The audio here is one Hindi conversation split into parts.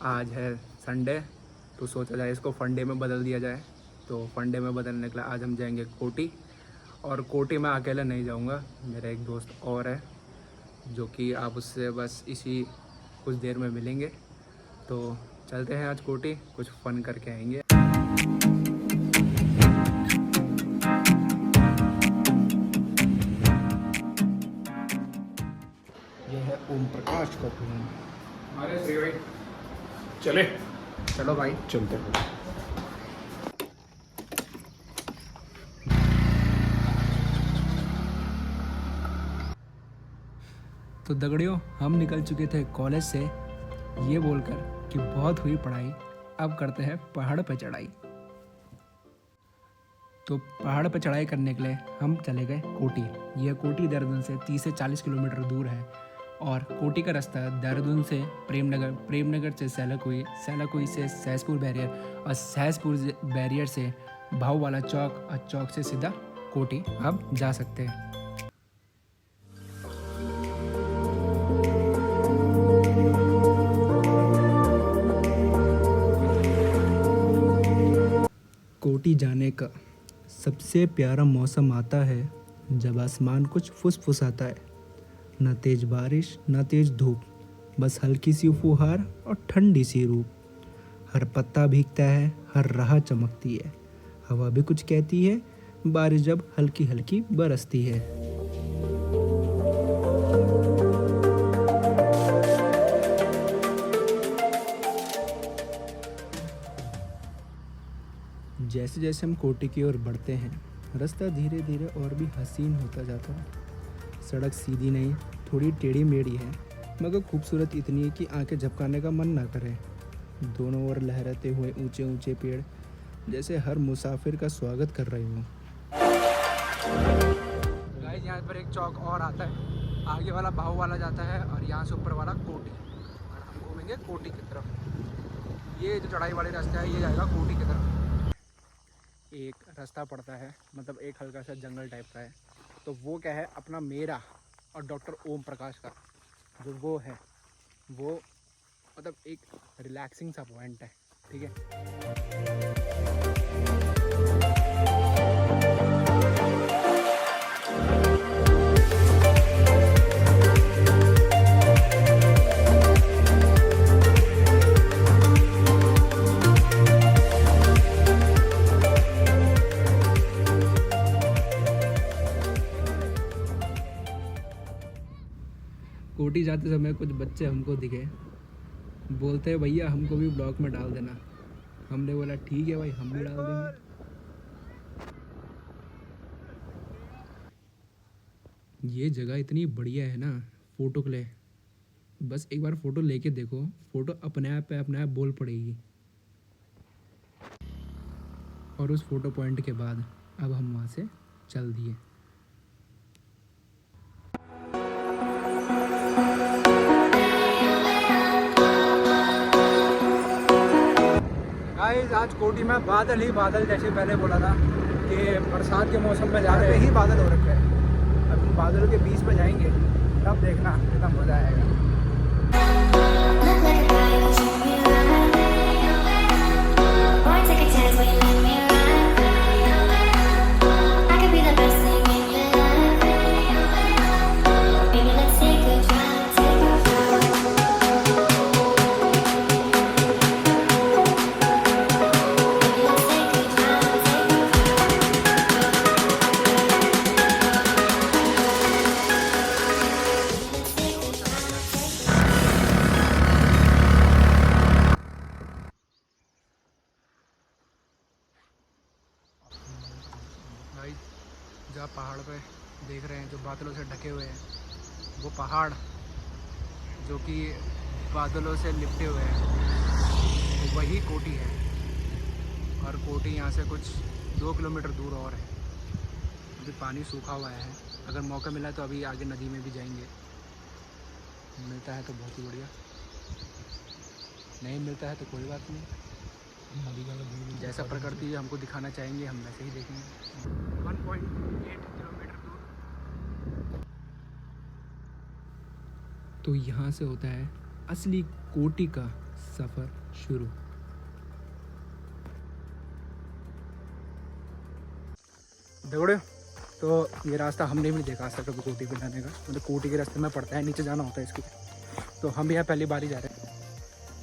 आज है संडे, तो सोचा जाए इसको फंडे में बदल दिया जाए। तो फंडे में बदलने के लिए आज हम जाएंगे कोटी। और कोटी में अकेले नहीं जाऊंगा, मेरा एक दोस्त और है जो कि आप उससे बस इसी कुछ देर में मिलेंगे। तो चलते हैं आज कोटी, कुछ फ़न करके आएंगे। यह है ओम प्रकाश का रूम। अरे श्री भाई चले, चलो भाई चलते हैं। तो दगड़ियों, हम निकल चुके थे कॉलेज से ये बोलकर कि बहुत हुई पढ़ाई, अब करते हैं पहाड़ पर चढ़ाई। तो पहाड़ पर चढ़ाई करने के लिए हम चले गए कोटी। यह कोटी देहरादून से 30 से 40 किलोमीटर दूर है। और कोटी का रास्ता देहरादून से प्रेमनगर से सैलाकुई से सहसपुर बैरियर, और सहसपुर बैरियर से भाव वाला चौक, और चौक से सीधा कोटी हम जा सकते हैं। कोटी जाने का सबसे प्यारा मौसम आता है जब आसमान कुछ फुसफुसाता है। न तेज बारिश न तेज धूप, बस हल्की सी फुहार और ठंडी सी रूप। हर पत्ता भीगता है, हर राह चमकती है, हवा भी कुछ कहती है, बारिश जब हल्की हल्की बरसती है। जैसे जैसे हम कोटी की ओर बढ़ते हैं, रास्ता धीरे धीरे और भी हसीन होता जाता है। सड़क सीधी नहीं, थोड़ी टेढ़ी मेढ़ी है, मगर खूबसूरत इतनी है कि आंखें झपकाने का मन ना करे। दोनों ओर लहराते हुए ऊंचे ऊंचे पेड़ जैसे हर मुसाफिर का स्वागत कर रहे हों। गाइस, यहाँ पर एक चौक और आता है, आगे वाला भाव वाला जाता है और यहाँ से ऊपर वाला कोटी, और हम घूमेंगे कोटी की तरफ। ये जो चढ़ाई वाली रास्ता है ये जाएगा कोटी की तरफ। एक रास्ता पड़ता है, मतलब एक हल्का सा जंगल टाइप का है, तो वो क्या है, अपना मेरा और डॉक्टर ओम प्रकाश का जो वो है, वो मतलब एक रिलैक्सिंग सा पॉइंट है, ठीक है। कोटी जाते समय कुछ बच्चे हमको दिखे, बोलते हैं भैया हमको भी ब्लॉग में डाल देना। हमने बोला ठीक है भाई, हम भी डाल देंगे। ये जगह इतनी बढ़िया है ना फ़ोटो के लिए, बस एक बार फ़ोटो लेके देखो, फ़ोटो अपने आप बोल पड़ेगी। और उस फ़ोटो पॉइंट के बाद अब हम वहाँ से चल दिए। गाइस, आज कोटी में बादल ही बादल, जैसे पहले बोला था कि बरसात के मौसम में ज़्यादा ही बादल हो रखे हैं। अब हम बादलों के बीच में जाएंगे, तब देखना कितना मज़ा आएगा। भाई, जहाँ पहाड़ पे देख रहे हैं जो बादलों से ढके हुए हैं, वो पहाड़ जो कि बादलों से लिपटे हुए हैं, तो वही कोटी है। और कोटी यहाँ से कुछ 2 किलोमीटर दूर और है। अभी पानी सूखा हुआ है, अगर मौका मिला तो अभी आगे नदी में भी जाएंगे। मिलता है तो बहुत ही बढ़िया, नहीं मिलता है तो कोई बात नहीं। जैसा प्रकृति हमको दिखाना चाहेंगे हम वैसे ही देखेंगे। 1.8 किलोमीटर दूर। तो यहाँ से होता है असली कोटी का सफ़र शुरू। दौड़े तो ये रास्ता हमने भी नहीं देखा आज तक कभी कोटी पे जाने का, मतलब कोटी के रास्ते में पड़ता है, नीचे जाना होता है इसके। तो हम यहाँ पहली बार ही जा रहे हैं।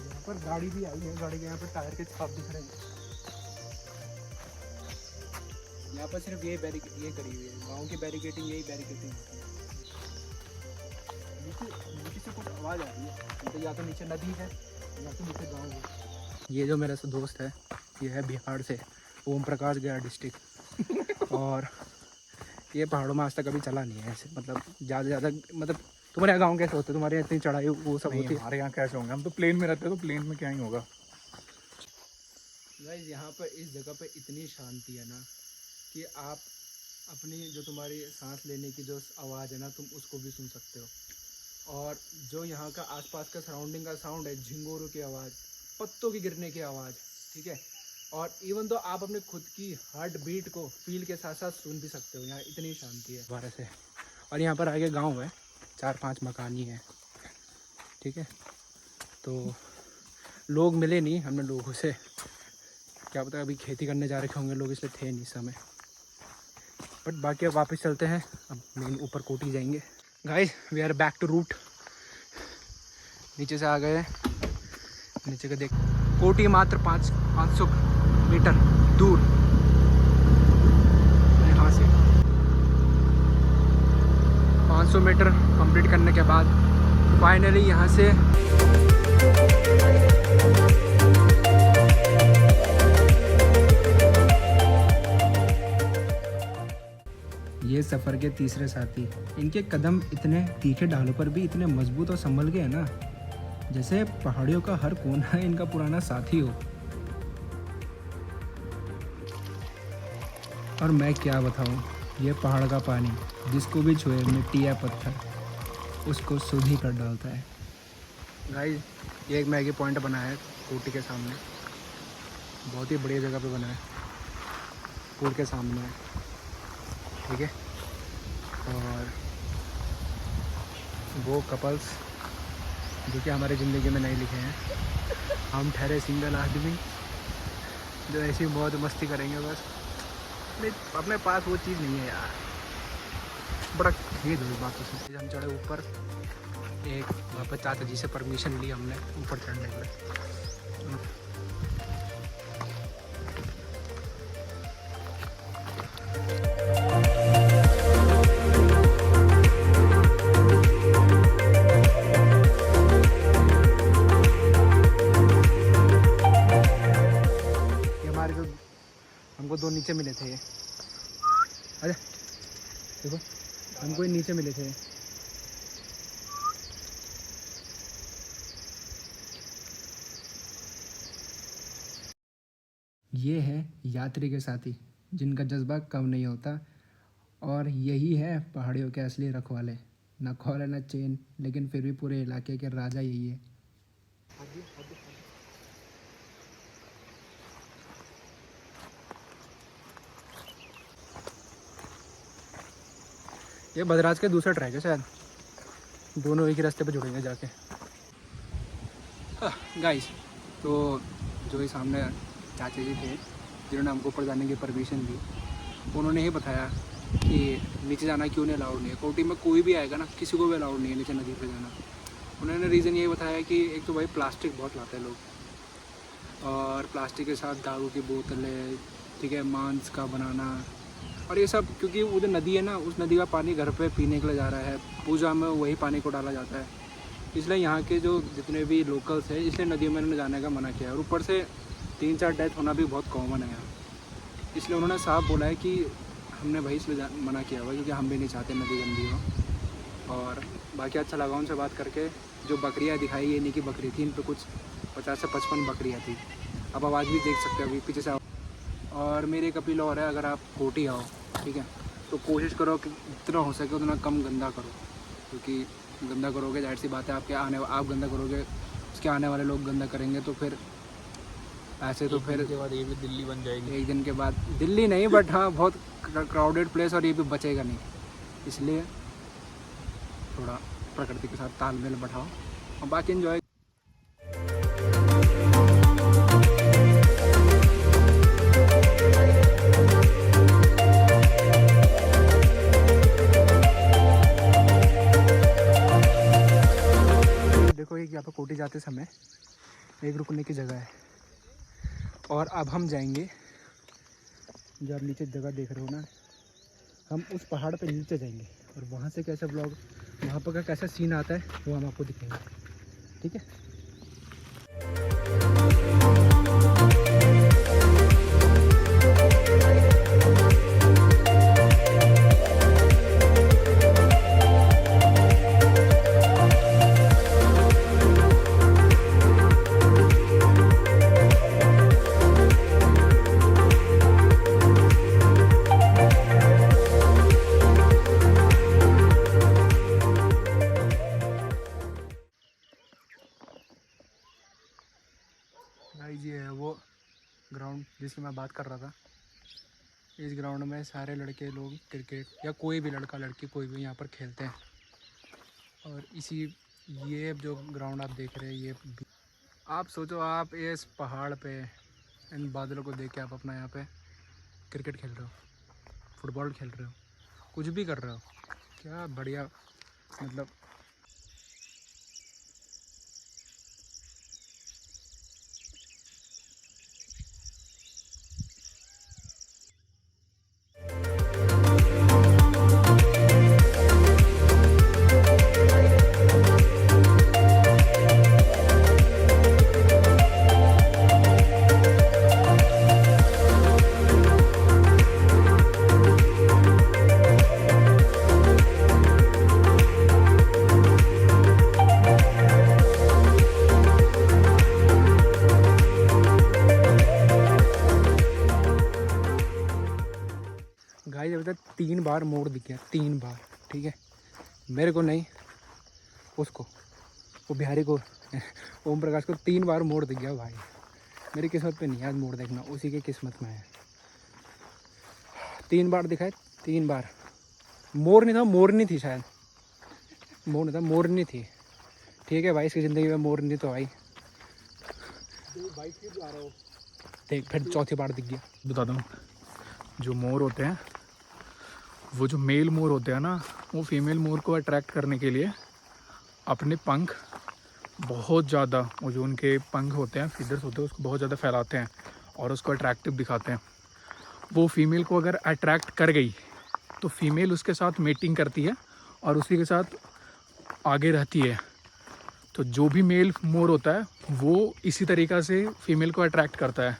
यहाँ पर गाड़ी भी आई है, गाड़ी के यहाँ पर टायर के छाप दिख रहे हैं। यहाँ पर सिर्फ ये करी हुई है, गाँव की बैरिकेटिंग, यही बैरिकेटिंग होती है। नीचे से कुछ आवाज़ आ रही है, तो या तो नीचे नदी है या तो नीचे गाँव है। ये जो मेरा दोस्त है, ये है बिहार से, ओम प्रकाश गया डिस्ट्रिक्ट। और ये पहाड़ों में आज तक कभी चला नहीं है ऐसे, मतलब ज़्यादा मतलब तुम्हारे यहाँ गाँव कैसे होते हैं, तुम्हारे यहाँ इतनी चढ़ाई वो सब होती है? हमारे यहाँ कैसे होंगे, हम तो प्लेन में रहते हैं, तो प्लेन में क्या ही होगा। गाइस यहाँ पर इस जगह पे इतनी शांति है ना कि आप अपनी जो तुम्हारी सांस लेने की जो आवाज़ है ना, तुम उसको भी सुन सकते हो। और जो यहाँ का आसपास का सराउंडिंग का साउंड है, झिंगोरों की आवाज़, पत्तों की गिरने की आवाज़, ठीक है। और इवन तो आप अपने खुद की हार्ट बीट को फील के साथ साथ सुन भी सकते हो, यहाँ इतनी शांति है बाहर से। और यहाँ पर आगे गांव है, 4-5 मकान ही है, ठीक है। तो लोग मिले नहीं हमने लोगों से, क्या पता अभी खेती करने जा रखे होंगे लोग, इसलिए थे नहीं इस समय। बट बाकी अब वापस चलते हैं, अब मेन ऊपर कोटी जाएंगे। Guys we are back to route. नीचे से आ गए, नीचे का देख, कोटी मात्र 500 मीटर दूर यहाँ से। 500 मीटर कंप्लीट करने के बाद फाइनली यहाँ से ये सफ़र के तीसरे साथी। इनके कदम इतने तीखे ढालों पर भी इतने मजबूत और संभल गए हैं ना, जैसे पहाड़ियों का हर कोना इनका पुराना साथी हो। और मैं क्या बताऊँ, ये पहाड़ का पानी जिसको भी छुए, मिट्टी या पत्थर, उसको शुद्ध ही कर डालता है। गाइस ये एक मैगी पॉइंट बना है कोटी के सामने, बहुत ही बढ़िया जगह पे बना है, पुल के सामने है, ठीक है। और वो कपल्स जो कि हमारी ज़िंदगी में नहीं लिखे हैं, हम ठहरे सिंगल आदमी जो ऐसी बहुत मस्ती करेंगे बस। नहीं, अपने पास वो चीज़ नहीं है यार, बड़ा खेद हुई बातों से। हम चढ़े ऊपर, एक वहाँ पर चाचा जी से परमिशन ली हमने ऊपर चढ़ने के लिए। हमको 2 नीचे मिले थे, अरे देखो हमको नीचे मिले थे। ये है यात्री के साथी जिनका जज्बा कम नहीं होता, और यही है पहाड़ियों के असली रखवाले। न कॉलर न चेन, लेकिन फिर भी पूरे इलाके के राजा यही है। ये बदराज के दूसरा ट्रैक है शायद, दोनों एक ही रास्ते पे जुड़ेंगे जाके। गाइस तो जो ये सामने चाचा जी थे जिन्होंने हमको ऊपर जाने की परमिशन दी, उन्होंने ही बताया कि नीचे जाना क्यों नहीं अलाउड नहीं है। कोटी में कोई भी आएगा ना, किसी को भी अलाउड नहीं है नीचे नदी पे जाना। उन्होंने रीज़न ये बताया कि एक तो भाई प्लास्टिक बहुत लाते हैं लोग, और प्लास्टिक के साथ दारू की बोतलें, ठीक है, मांस का बनाना और ये सब, क्योंकि वो जो नदी है ना, उस नदी का पानी घर पे पीने के लिए जा रहा है, पूजा में वही पानी को डाला जाता है। इसलिए यहाँ के जो जितने भी लोकल्स हैं, इसलिए नदियों में जाने का मना किया है। और ऊपर से 3-4 डेथ होना भी बहुत कॉमन है यहाँ, इसलिए उन्होंने साफ बोला है कि हमने भाई इसलिए मना किया हुआ क्योंकि हम भी नहीं चाहते नदी गंदी हो। और बाकी अच्छा लगा उनसे बात करके। जो बकरियाँ दिखाई, ये नहीं की बकरी थी, इन पर कुछ 50 से 55 बकरियाँ थी। अब आवाज़ भी देख सकते हो अभी पीछे से। और मेरी एक अपील और है, अगर आप कोटी आओ, ठीक है, तो कोशिश करो कि जितना हो सके उतना कम गंदा करो, क्योंकि गंदा करोगे जाहिर सी बात है आप गंदा करोगे, उसके आने वाले लोग गंदा करेंगे, तो फिर ऐसे तो फिर के बाद ये भी दिल्ली बन जाएगी। एक दिन के बाद दिल्ली नहीं, बट हाँ बहुत क्राउडेड प्लेस, और ये भी बचेगा नहीं। इसलिए थोड़ा प्रकृति के साथ तालमेल बैठाओ और बाकी एंजॉय। कोटी जाते समय एक रुकने की जगह है। और अब हम जाएंगे, जो आप नीचे जगह देख रहे हो ना, हम उस पहाड़ पे नीचे जाएंगे और वहाँ से कैसा ब्लॉग, वहाँ पर का कैसा सीन आता है वो हम आपको दिखाएंगे। ठीक है। गाइस ये है वो ग्राउंड जिसकी मैं बात कर रहा था। इस ग्राउंड में सारे लड़के लोग क्रिकेट या कोई भी लड़का लड़की कोई भी यहाँ पर खेलते हैं। और ये जो ग्राउंड आप देख रहे हैं, ये आप सोचो, आप इस पहाड़ पे इन बादलों को देख के आप अपना यहाँ पे क्रिकेट खेल रहे हो, फुटबॉल खेल रहे हो, कुछ भी कर रहे हो। क्या बढ़िया, मतलब गाइस अभी तक 3 बार मोड़ दिख गया, 3 बार। ठीक है, मेरे को नहीं, उसको, वो बिहारी को, ओम प्रकाश को 3 बार मोड़ दिख गया भाई। मेरी किस्मत पे नहीं है आज मोड़ देखना, उसी की किस्मत में है। 3 बार दिखाए, 3 बार। मोर नहीं था, मोरनी थी शायद, मोर नहीं था, मोरनी थी। ठीक है भाई, इसकी ज़िंदगी में मोरनी तो आई। देख फिर चौथी बार दिख गया। बता दूँ, जो मोर होते हैं, वो जो मेल मोर होते हैं ना, वो फीमेल मोर को अट्रैक्ट करने के लिए अपने पंख बहुत ज़्यादा, वो जो उनके पंख होते हैं, फीदर्स होते हैं, उसको बहुत ज़्यादा फैलाते हैं और उसको अट्रैक्टिव दिखाते हैं। वो फीमेल को अगर अट्रैक्ट कर गई तो फीमेल उसके साथ मेटिंग करती है और उसी के साथ आगे रहती है। तो जो भी मेल मोर होता है वो इसी तरीक़ा से फीमेल को अट्रैक्ट करता है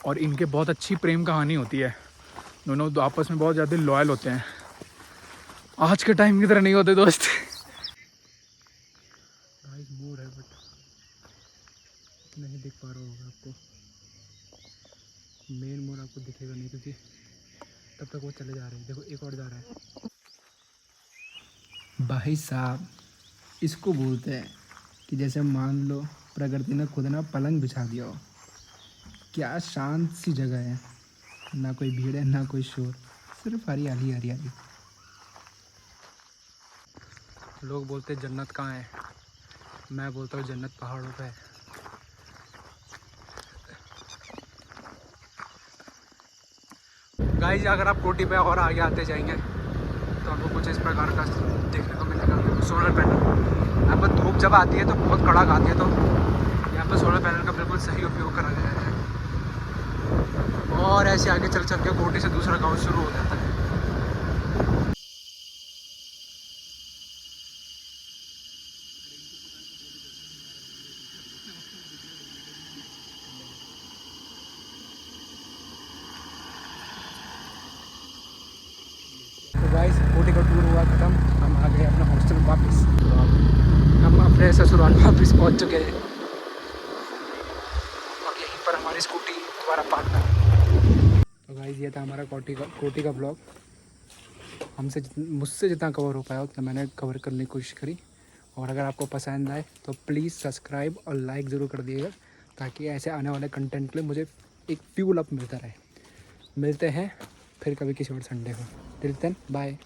और इनके बहुत अच्छी प्रेम कहानी होती है। दोनों आपस में बहुत ज़्यादा लॉयल होते हैं। आज के टाइम की तरह नहीं होते दोस्त। मोर है बट नहीं दिख पा रहा होगा आपको, मेन मोर आपको दिखेगा नहीं क्योंकि तब तक वो चले जा रहे हैं। देखो एक और जा रहा है। भाई साहब, इसको बोलते हैं कि जैसे मान लो प्रकृति ने खुद ना पलंग बिछा दिया हो। क्या शांत सी जगह है, ना कोई भीड़ है ना कोई शोर, सिर्फ हरियाली हरियाली। लोग बोलते हैं जन्नत कहाँ है, मैं बोलता हूँ जन्नत पहाड़ों पे है। गाइस अगर आप कोटी पे और आगे आते जाएंगे तो आपको कुछ इस प्रकार का देखने को मिलेगा। सोलर पैनल, यहाँ पर धूप जब आती है तो बहुत कड़क आती है, तो यहाँ पर सोलर पैनल का बिल्कुल सही उपयोग करा गया है। और ऐसे आगे चल चल के कोटी से दूसरा गांव शुरू हो जाता है। तो गाइस कोटी का टूर हुआ खत्म, हम आ गए अपना हॉस्टल वापस। हम अपने ससुराल वापस पहुंच चुके हैं और यहीं पर हमारी स्कूटी दोबारा पार्क है। तो गाइस ये था हमारा कोटी का ब्लॉग। मुझसे जितना कवर हो पाया उतना मैंने कवर करने की कोशिश करी। और अगर आपको पसंद आए तो प्लीज़ सब्सक्राइब और लाइक ज़रूर कर दिएगा, ताकि ऐसे आने वाले कंटेंट के लिए मुझे एक फ्यूल अप मिलता रहे। मिलते हैं फिर कभी किसी और संडे को। Till then bye.